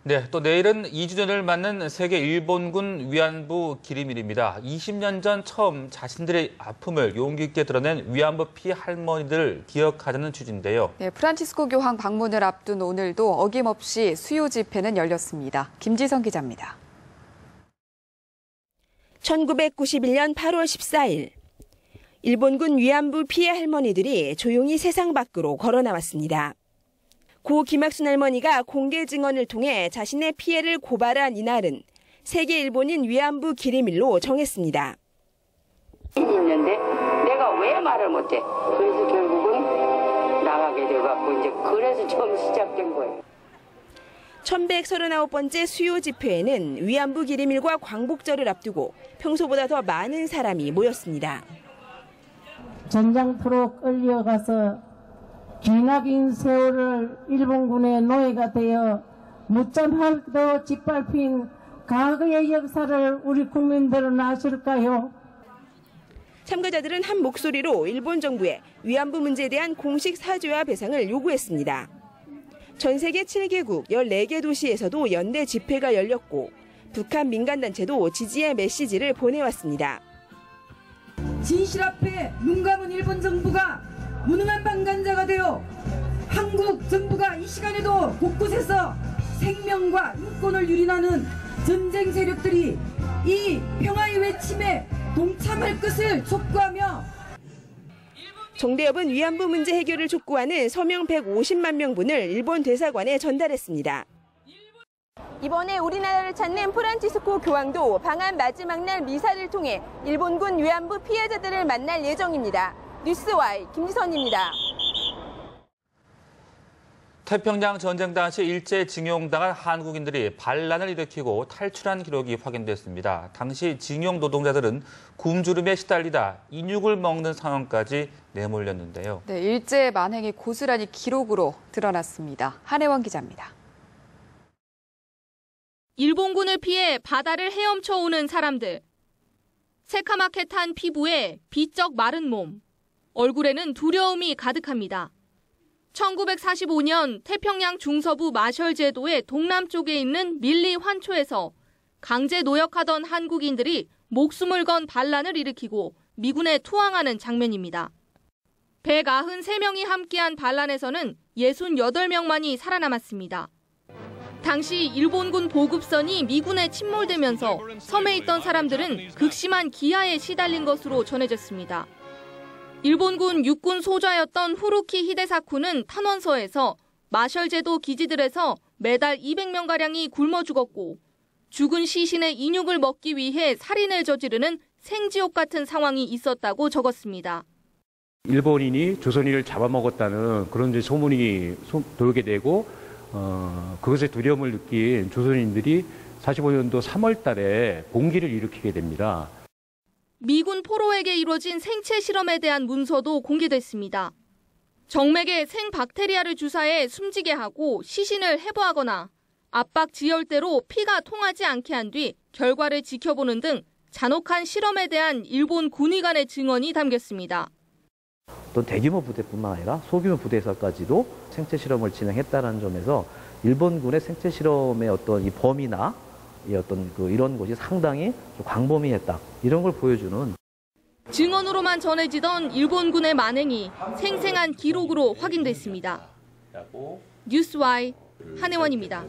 네, 또 내일은 2주년을 맞는 세계 일본군 위안부 기림일입니다. 20년 전 처음 자신들의 아픔을 용기 있게 드러낸 위안부 피해 할머니들을 기억하자는 취지인데요. 네, 프란치스코 교황 방문을 앞둔 오늘도 어김없이 수요 집회는 열렸습니다. 김지성 기자입니다. 1991년 8월 14일, 일본군 위안부 피해 할머니들이 조용히 세상 밖으로 걸어 나왔습니다. 고 김학순 할머니가 공개 증언을 통해 자신의 피해를 고발한 이날은 세계 일본인 위안부 기림일로 정했습니다. 있는데 내가 왜 말을 못해? 그래서 결국은 나가게 돼갖고 이제 그래서 처음 시작된 거예요. 1139번째 수요 집회에는 위안부 기림일과 광복절을 앞두고 평소보다 더 많은 사람이 모였습니다. 전장터로 끌려가서 기나긴 세월을 일본군의 노예가 되어 무참하게도 짓밟힌 과거의 역사를 우리 국민들은 아실까요? 참가자들은 한 목소리로 일본 정부에 위안부 문제에 대한 공식 사죄와 배상을 요구했습니다. 전 세계 7개국 14개 도시에서도 연대 집회가 열렸고 북한 민간단체도 지지의 메시지를 보내왔습니다. 진실 앞에 눈 감은 일본 정부가 무능한 방관자가 되어 한국 정부가 이 시간에도 곳곳에서 생명과 인권을 유린하는 전쟁 세력들이 이 평화의 외침에 동참할 것을 촉구하며 정대협은 위안부 문제 해결을 촉구하는 서명 150만 명분을 일본 대사관에 전달했습니다. 이번에 우리나라를 찾는 프란치스코 교황도 방한 마지막 날 미사를 통해 일본군 위안부 피해자들을 만날 예정입니다. 뉴스와이 김지선입니다. 태평양 전쟁 당시 일제징용당한 한국인들이 반란을 일으키고 탈출한 기록이 확인됐습니다. 당시 징용 노동자들은 굶주림에 시달리다 인육을 먹는 상황까지 내몰렸는데요. 네, 일제 만행이 고스란히 기록으로 드러났습니다. 한혜원 기자입니다. 일본군을 피해 바다를 헤엄쳐 오는 사람들. 새카맣게 탄 피부에 비쩍 마른 몸. 얼굴에는 두려움이 가득합니다. 1945년 태평양 중서부 마셜 제도의 동남쪽에 있는 밀리 환초에서 강제 노역하던 한국인들이 목숨을 건 반란을 일으키고 미군에 투항하는 장면입니다. 193명이 함께한 반란에서는 68명만이 살아남았습니다. 당시 일본군 보급선이 미군에 침몰되면서 섬에 있던 사람들은 극심한 기아에 시달린 것으로 전해졌습니다. 일본군 육군 소좌였던 후루키 히데사쿠는 탄원서에서 마셜 제도 기지들에서 매달 200명가량이 굶어 죽었고 죽은 시신의 인육을 먹기 위해 살인을 저지르는 생지옥 같은 상황이 있었다고 적었습니다. 일본인이 조선인을 잡아먹었다는 그런 이제 소문이 돌게 되고 그것에 두려움을 느낀 조선인들이 45년도 3월 달에 봉기를 일으키게 됩니다. 미군 포로에게 이루어진 생체 실험에 대한 문서도 공개됐습니다. 정맥에 생박테리아를 주사해 숨지게 하고 시신을 해부하거나 압박 지혈대로 피가 통하지 않게 한 뒤 결과를 지켜보는 등 잔혹한 실험에 대한 일본 군의관의 증언이 담겼습니다. 또 대규모 부대뿐만 아니라 소규모 부대에서까지도 생체 실험을 진행했다는 점에서 일본군의 생체 실험의 어떤 이 범위나 이 어떤 이런 것이 상당히 광범위했다, 이런 걸 보여주는. 증언으로만 전해지던 일본군의 만행이 생생한 기록으로 확인됐습니다. 뉴스와이 한혜원입니다.